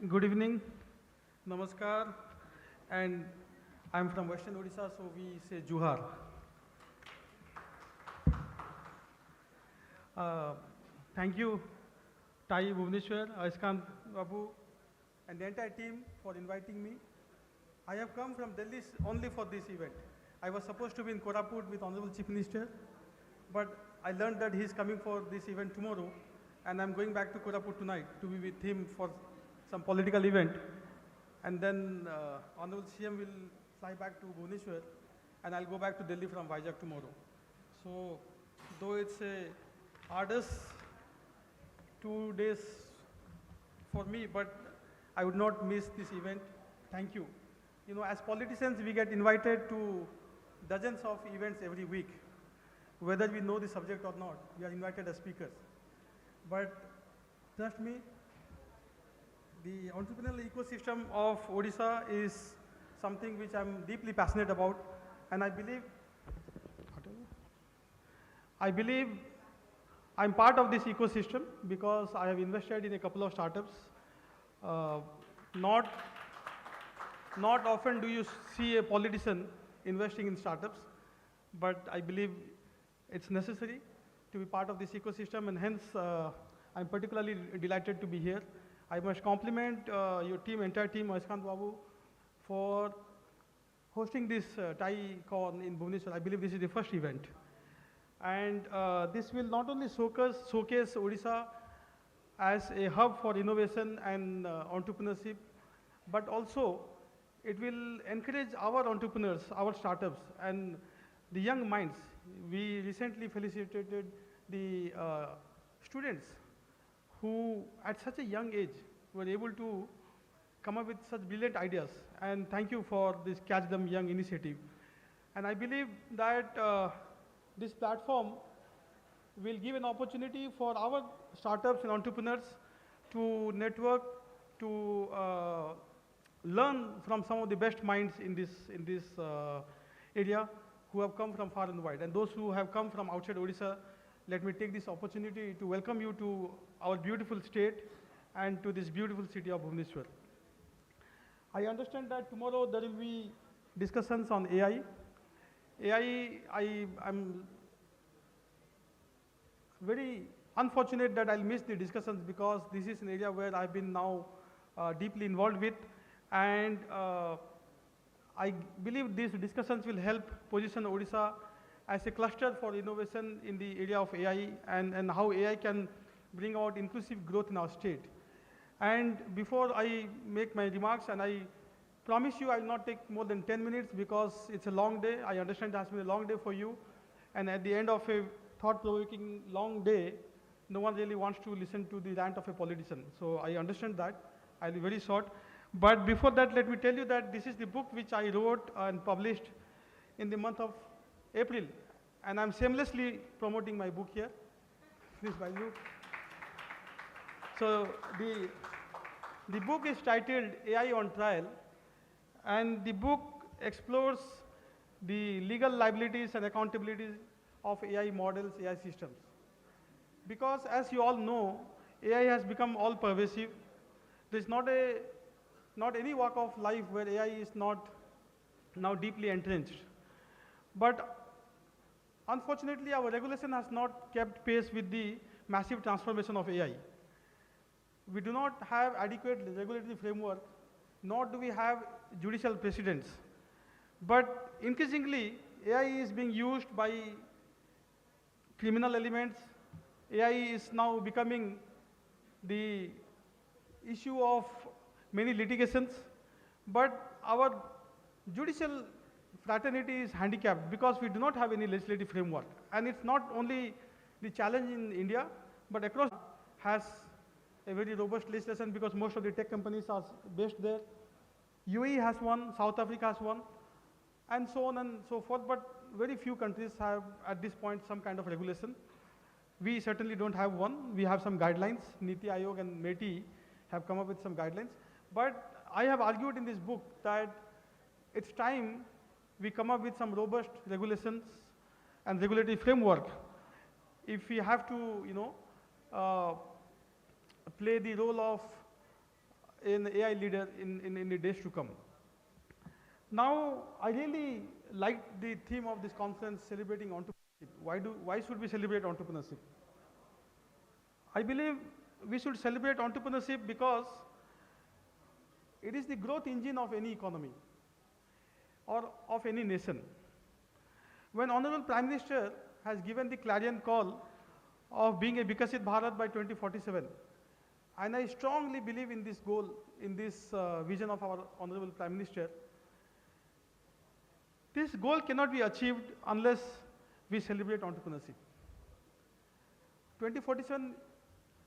Good evening, namaskar, and I'm from Western Odisha, so we say Juhar. Uh, Thank you, Bhubaneswar, Aiskan Babu, and the entire team for inviting me. I have come from Delhi only for this event. I was supposed to be in Koraput with Honorable Chief Minister, but I learned that he is coming for this event tomorrow, and I'm going back to Koraput tonight to be with him for some political event. And then Honorable CM will fly back to Bhubaneswar, and I'll go back to Delhi from Vizag tomorrow. So, though it's a hardest 2 days for me, but I would not miss this event. Thank you. You know, as politicians, we get invited to dozens of events every week. Whether we know the subject or not, we are invited as speakers. But trust me, the entrepreneurial ecosystem of Odisha is something which I'm deeply passionate about, and I believe I'm part of this ecosystem because I have invested in a couple of startups. Uh, not, not often do you see a politician investing in startups, but I believe it's necessary to be part of this ecosystem, and hence I'm particularly delighted to be here. I must compliment your team, entire team, Aiskan Babu, for hosting this TiECON in Bhubaneswar. I believe this is the first event. And this will not only showcase Odisha as a hub for innovation and entrepreneurship, but also it will encourage our entrepreneurs, our startups, and the young minds. We recently felicitated the students who at such a young age were able to come up with such brilliant ideas. And thank you for this Catch Them Young initiative. And I believe that this platform will give an opportunity for our startups and entrepreneurs to network, to learn from some of the best minds in this area who have come from far and wide. And those who have come from outside Odisha, let me take this opportunity to welcome you to our beautiful state and to this beautiful city of Bhubaneswar. I understand that tomorrow there will be discussions on AI. I'm very unfortunate that I'll miss the discussions because this is an area where I've been now deeply involved with, and I believe these discussions will help position Odisha as a cluster for innovation in the area of AI, and how AI can bring out inclusive growth in our state. And before I make my remarks, and I promise you I will not take more than 10 minutes because it's a long day. I understand it has been a long day for you. And at the end of a thought-provoking long day, no one really wants to listen to the rant of a politician. So I understand that. I'll be very short. But before that, let me tell you that this is the book which I wrote and published in the month of April. And I'm shamelessly promoting my book here. Please buy you. So the book is titled AI on Trial, and the book explores the legal liabilities and accountabilities of AI models, AI systems. Because as you all know, AI has become all pervasive. There's not any walk of life where AI is not now deeply entrenched. But unfortunately, our regulation has not kept pace with the massive transformation of AI. We do not have adequate regulatory framework, nor do we have judicial precedents. But increasingly, AI is being used by criminal elements. AI is now becoming the issue of many litigations. But our judicial fraternity is handicapped because we do not have any legislative framework. And it's not only the challenge in India, but across has a very robust legislation because most of the tech companies are based there. UAE has one, South Africa has one, and so on and so forth, but very few countries have at this point some kind of regulation. We certainly don't have one. We have some guidelines. Niti Aayog and METI have come up with some guidelines. But I have argued in this book that it's time we come up with some robust regulations and regulatory framework. If we have to, play the role of an AI leader in the days to come. Now, I really like the theme of this conference, celebrating entrepreneurship. Why should we celebrate entrepreneurship? I believe we should celebrate entrepreneurship because it is the growth engine of any economy or of any nation. When Honorable Prime Minister has given the clarion call of being a Viksit Bharat by 2047, and I strongly believe in this goal, in this vision of our Honorable Prime Minister, this goal cannot be achieved unless we celebrate entrepreneurship. 2047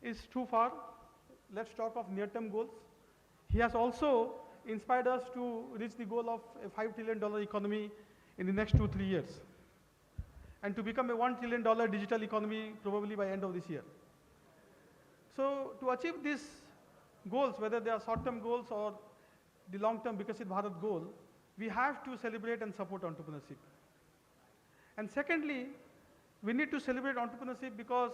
is too far. Let's talk of near-term goals. He has also inspired us to reach the goal of a $5 trillion economy in the next 2-3 years, and to become a $1 trillion digital economy probably by end of this year. So to achieve these goals, whether they are short-term goals or the long-term Viksit Bharat goal, we have to celebrate and support entrepreneurship. And secondly, we need to celebrate entrepreneurship because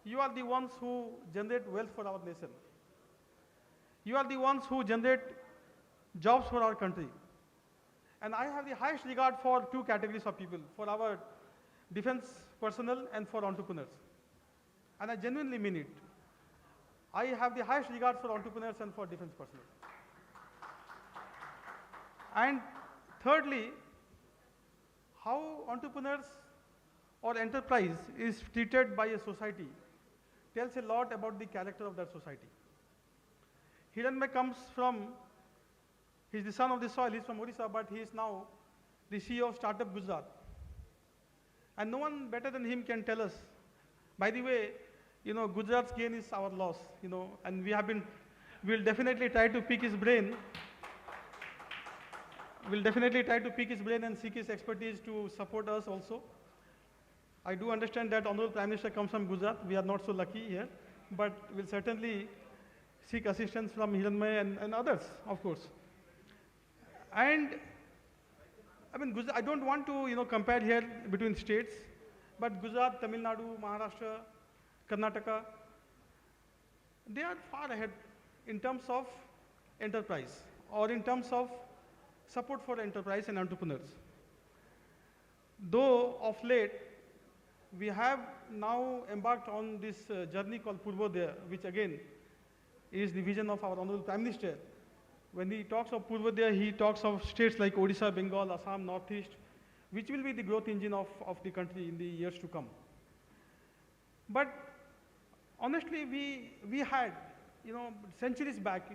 you are the ones who generate wealth for our nation. You are the ones who generate jobs for our country. And I have the highest regard for two categories of people, for our defense personnel and for entrepreneurs. And I genuinely mean it. I have the highest regard for entrepreneurs and for defense personnel. And thirdly, how entrepreneurs or enterprise is treated by a society tells a lot about the character of that society. Hiranmay comes from, he's the son of the soil, he's from Odisha, but he is now the CEO of Startup Gujarat. And no one better than him can tell us. By the way, Gujarat's gain is our loss, and we'll definitely try to pick his brain. We'll definitely try to pick his brain and seek his expertise to support us also. I do understand that Honorable Prime Minister comes from Gujarat. We are not so lucky here, but we'll certainly seek assistance from Hiranmay and others, of course. And I mean, I don't want to compare here between states, but Gujarat, Tamil Nadu, Maharashtra, Karnataka, they are far ahead in terms of enterprise or in terms of support for enterprise and entrepreneurs. Though of late, we have now embarked on this journey called Purvodaya, which again is the vision of our Honorable Prime Minister. When he talks of Purvodaya, he talks of states like Odisha, Bengal, Assam, Northeast, which will be the growth engine of the country in the years to come. But honestly, we had, centuries back,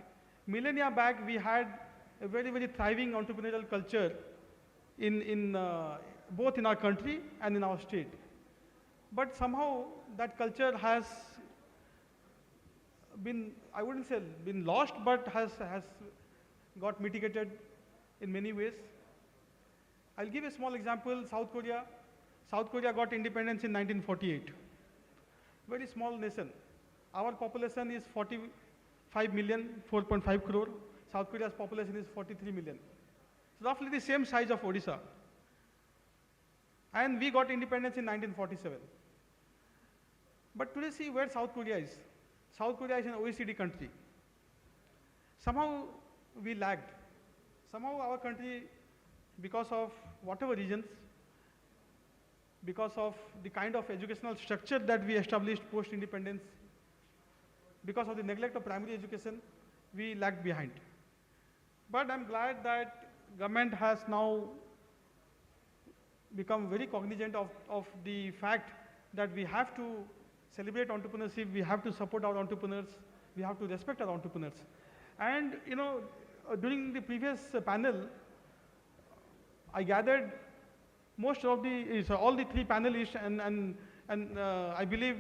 millennia back, we had a very, very thriving entrepreneurial culture both in our country and in our state. But somehow that culture has been, I wouldn't say been lost, but has got mitigated in many ways. I'll give a small example. South Korea. South Korea got independence in 1948. Very small nation. Our population is 45 million, 4.5 crore. South Korea's population is 43 million. It's roughly the same size of Odisha. And we got independence in 1947. But today see where South Korea is. South Korea is an OECD country. Somehow we lagged. Somehow our country, because of whatever reasons, because of the kind of educational structure that we established post-independence, because of the neglect of primary education, we lagged behind. But I'm glad that government has now become very cognizant of the fact that we have to celebrate entrepreneurship, we have to support our entrepreneurs, we have to respect our entrepreneurs. And during the previous panel, I gathered most of all the three panelists, and I believe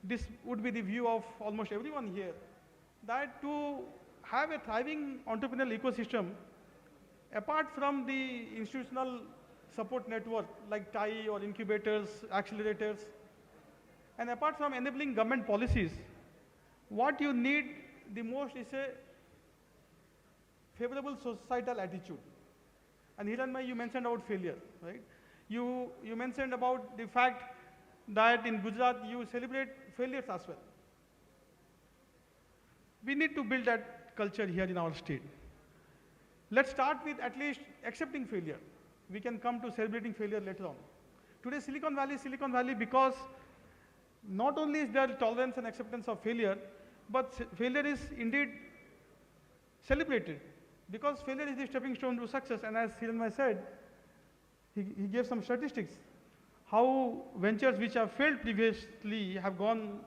this would be the view of almost everyone here, that to have a thriving entrepreneurial ecosystem, apart from the institutional support network like TiE or incubators, accelerators, and apart from enabling government policies, what you need the most is a favorable societal attitude. And Hiranmay, you mentioned about failure, right? You mentioned about the fact that in Gujarat you celebrate failures as well. We need to build that culture here in our state. Let's start with at least accepting failure. We can come to celebrating failure later on. Today, Silicon Valley because not only is there tolerance and acceptance of failure, but failure is indeed celebrated, because failure is the stepping stone to success. And as Hiranmay said, he gave some statistics, how ventures which have failed previously have gone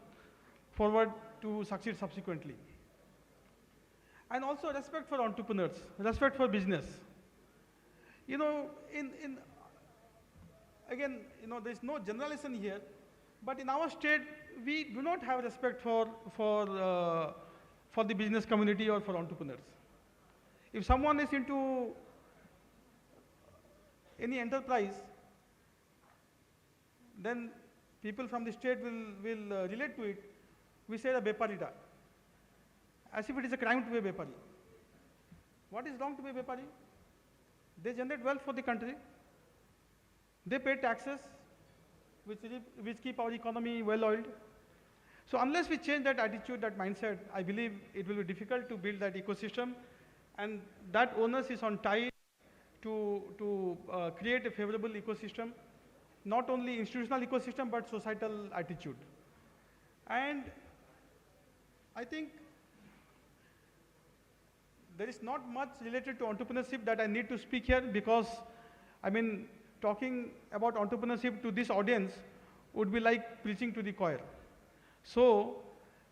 forward to succeed subsequently. And also respect for entrepreneurs, respect for business. You know, again, you know, there's no generalization here, but in our state, we do not have respect for the business community or for entrepreneurs. If someone is into any enterprise, then people from the state will relate to it. We say a beparita, as if it is a crime to be a bepari. What is wrong to be a bepari? They generate wealth for the country. They pay taxes, which keep our economy well-oiled. So unless we change that attitude, that mindset, I believe it will be difficult to build that ecosystem, and that onus is on TiE to create a favorable ecosystem, not only institutional ecosystem, but societal attitude. And I think there is not much related to entrepreneurship that I need to speak here, because, I mean, talking about entrepreneurship to this audience would be like preaching to the choir. So,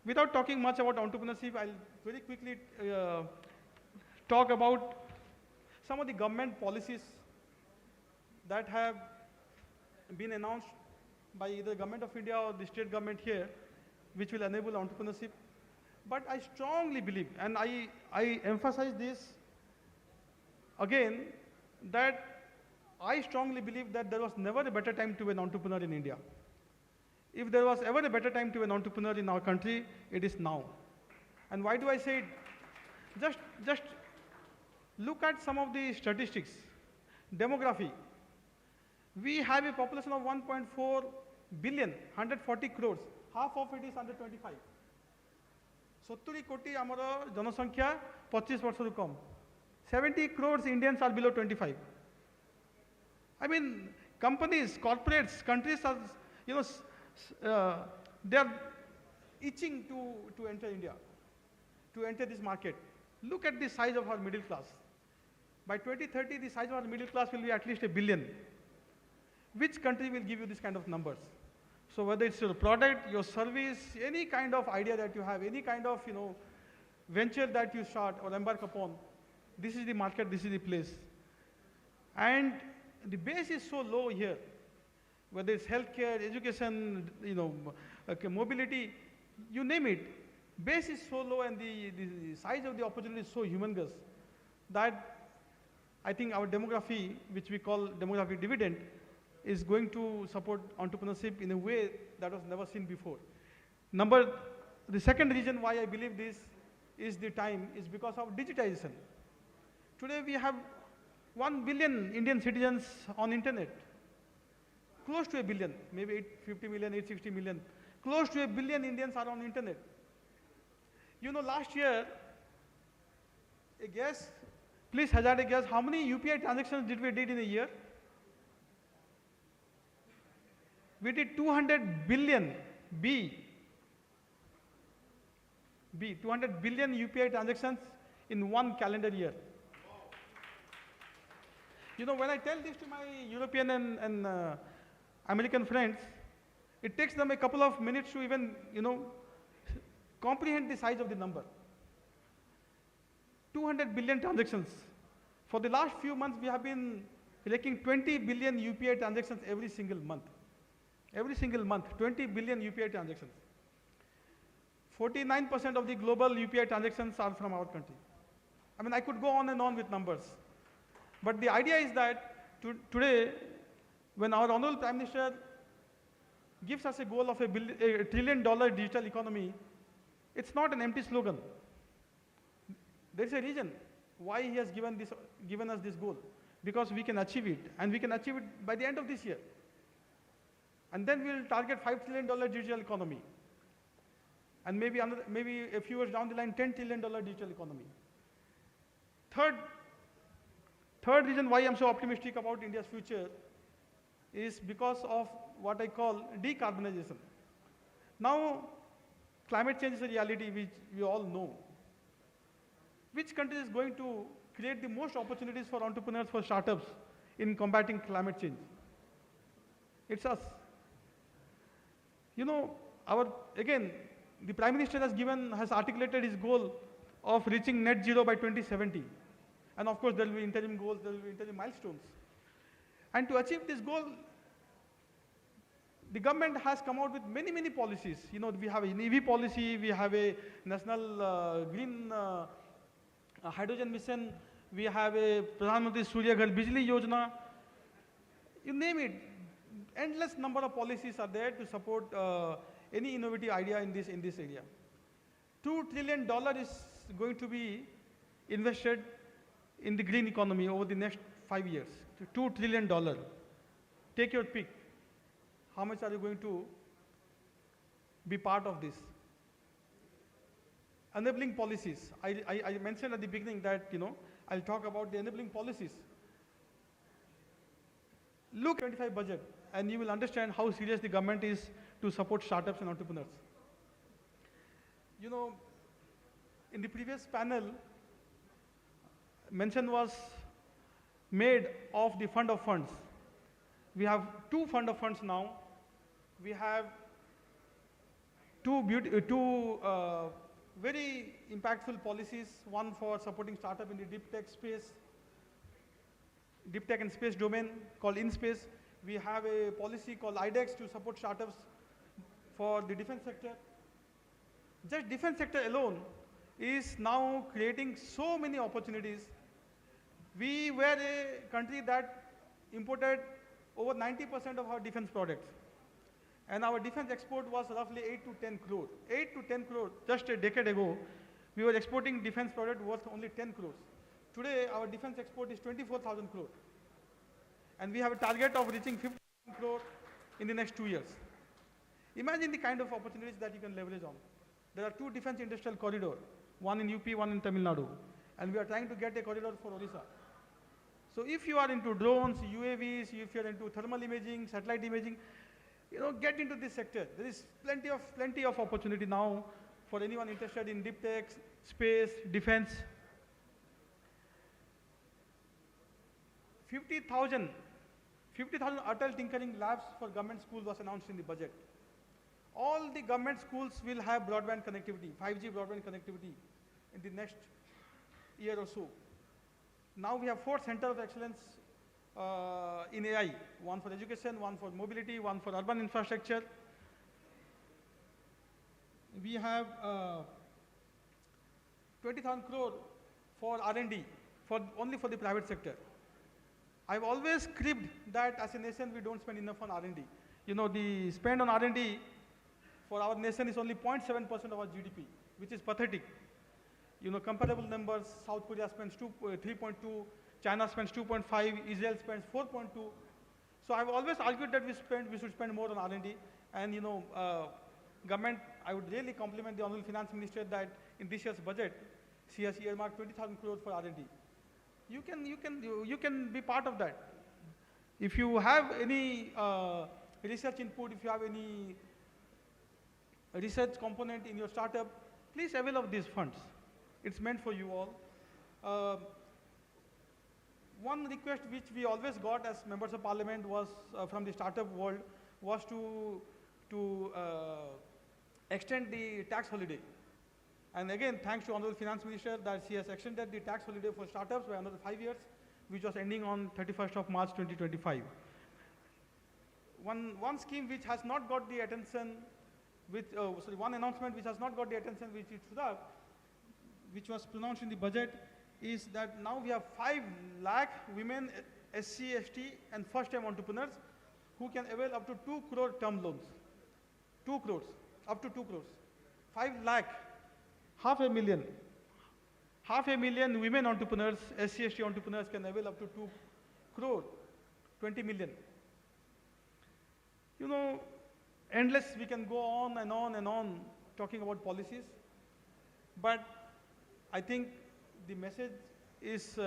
without talking much about entrepreneurship, I'll very quickly talk about some of the government policies that have been announced by either Government of India or the state government here, which will enable entrepreneurship. But I strongly believe, and I emphasize this again, that I strongly believe that there was never a better time to be an entrepreneur in India. If there was ever a better time to be an entrepreneur in our country, it is now. And why do I say it? Just look at some of the statistics. Demography. We have a population of 1.4 billion, 140 crores. Half of it is under 25. 70 कोटी आमर जनसंख्या 25 वर्ष कम. 70 crores Indians are below 25. I mean, companies, corporates, countries are, you know, they are itching to enter India, to enter this market. Look at the size of our middle class. By 2030, the size of our middle class will be at least 1 billion. Which country will give you this kind of numbers? So whether it's your product, your service, any kind of idea that you have, any kind of, you know, venture that you start or embark upon, this is the market, this is the place. And the base is so low here, whether it's healthcare, education, you know, mobility, you name it. Base is so low, and the size of the opportunity is so humongous that I think our demography, which we call demographic dividend, is going to support entrepreneurship in a way that was never seen before. The second reason why I believe this is the time is because of digitization. Today we have 1 billion Indian citizens on internet. Close to 1 billion, maybe 850 million, 860 million. Close to 1 billion Indians are on internet. You know, last year, a guess, please hazard a guess, how many UPI transactions did we did in a year? We did 200 billion, 200 billion UPI transactions in one calendar year. You know, when I tell this to my European and American friends, it takes them a couple of minutes to even, you know, comprehend the size of the number. 200 billion transactions. For the last few months, we have been making 20 billion UPI transactions every single month. Every single month, 20 billion UPI transactions. 49% of the global UPI transactions are from our country. I mean, I could go on and on with numbers. But the idea is that today, when our Honorable Prime Minister gives us a goal of $1 trillion digital economy, it's not an empty slogan. There's a reason why he has given us this goal. Because we can achieve it, and we can achieve it by the end of this year. And then we'll target $5 trillion digital economy. And maybe a few years down the line, $10 trillion digital economy. Third, third reason why I'm so optimistic about India's future is because of what I call decarbonization. Now, climate change is a reality which we all know. Which country is going to create the most opportunities for entrepreneurs, for startups in combating climate change? It's us. You know, again, the Prime Minister has articulated his goal of reaching net zero by 2070. And of course, there will be interim goals, there will be interim milestones. And to achieve this goal, the government has come out with many, many policies. You know, we have an EV policy, we have a national green hydrogen mission, we have a Pradhan Mantri Surya Ghar Bijli Yojana. You name it, endless number of policies are there to support any innovative idea in this area. $2 trillion is going to be invested in the green economy over the next 5 years. $2 trillion. Take your pick. How much are you going to be part of this? Enabling policies. I mentioned at the beginning that, you know, I'll talk about the enabling policies. Look at the 25 budget and you will understand how serious the government is to support startups and entrepreneurs. You know, in the previous panel, mention was made of the fund of funds. We have two fund of funds now. We have two very impactful policies, one for supporting startup in the deep tech space, deep tech and space domain called InSpace. We have a policy called IDEX to support startups for the defense sector. Just defense sector alone is now creating so many opportunities. We were a country that imported over 90% of our defense products. And our defense export was roughly 8 to 10 crore. 8 to 10 crore, just a decade ago, we were exporting defense product worth only 10 crores. Today, our defense export is 24,000 crore. And we have a target of reaching 50,000 crore in the next 2 years. Imagine the kind of opportunities that you can leverage on. There are two defense industrial corridors, one in UP, one in Tamil Nadu. And we are trying to get a corridor for Odisha. So if you are into drones, UAVs, if you are into thermal imaging, satellite imaging, you know, get into this sector. There is plenty of opportunity now for anyone interested in deep tech, space, defense. 50,000 Atal Tinkering Labs for government schools was announced in the budget. All the government schools will have broadband connectivity, 5G broadband connectivity in the next year or so. Now we have 4 centers of excellence in AI, one for education, one for mobility, one for urban infrastructure. We have 20,000 crore for R&D, only for the private sector. I've always cribbed that as a nation we don't spend enough on R&D. You know, the spend on R&D for our nation is only 0.7% of our GDP, which is pathetic. You know, comparable numbers, South Korea spends 3.2, China spends 2.5, Israel spends 4.2. So I've always argued that we should spend more on R&D. And you know, government, I would really compliment the Honorable Finance Minister that in this year's budget, she has earmarked 20,000 crore for R&D. You can be part of that. If you have any research input, if you have any research component in your startup, please avail of these funds. It's meant for you all. One request which we always got as members of parliament was from the startup world was to extend the tax holiday. And again, thanks to Honorable Finance Minister that she has extended the tax holiday for startups by another 5 years, which was ending on 31st of March 2025. One scheme which has not got the attention, one announcement which has not got the attention which it should have, which was pronounced in the budget, is that now we have 5 lakh women, SC, ST, and first-time entrepreneurs who can avail up to 2 crore term loans. 2 crores, up to 2 crores. 5 lakh, half a million women entrepreneurs, SC, ST entrepreneurs can avail up to 2 crore, 20 million. You know, endless, we can go on and on and on. talking about policies. But I think the message is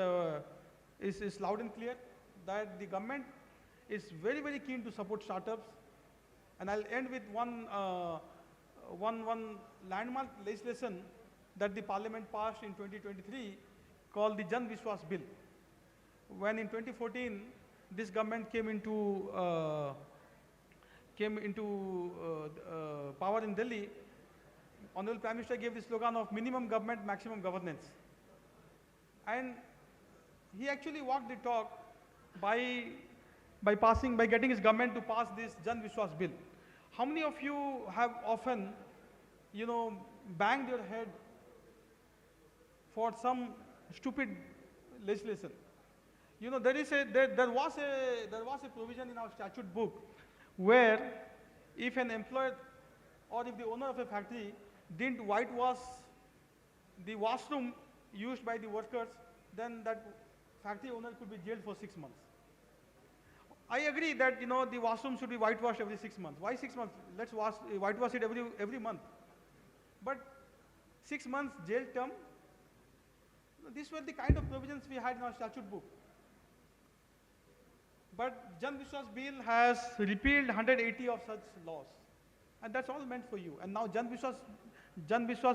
loud and clear that the government is very, very keen to support startups. And I'll end with one landmark legislation that the parliament passed in 2023 called the Jan Vishwas Bill. When in 2014, this government came into power in Delhi, Honorable Prime Minister gave the slogan of minimum government, maximum governance. And he actually walked the talk by getting his government to pass this Jan Vishwas Bill. How many of you have often, banged your head for some stupid legislation? There was a provision in our statute book where if an employer or if the owner of a factory didn't whitewash the washroom used by the workers, then that factory owner could be jailed for 6 months. I agree that the washroom should be whitewashed every 6 months. Why 6 months? Let's whitewash it every month. But 6 months jail term. These were the kind of provisions we had in our statute book. But Jan Vishwas Bill has repealed 180 of such laws. And that's all meant for you. And now Jan Vishwas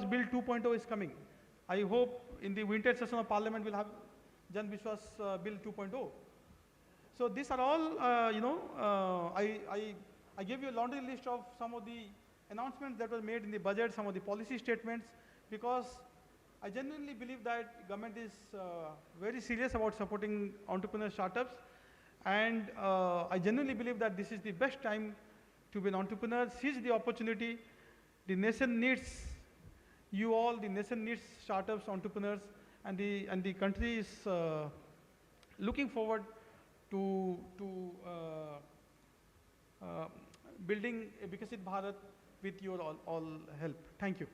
Bill 2.0 is coming. I hope in the winter session of Parliament we'll have Jan Vishwas Bill 2.0. So these are all, I gave you a laundry list of some of the announcements that were made in the budget, some of the policy statements, because I genuinely believe that government is very serious about supporting entrepreneur startups. And I genuinely believe that this is the best time to be an entrepreneur. Seize the opportunity. The nation needs you all. The nation needs startups, entrepreneurs, and the country is looking forward to building a Viksit Bharat with your all help. Thank you.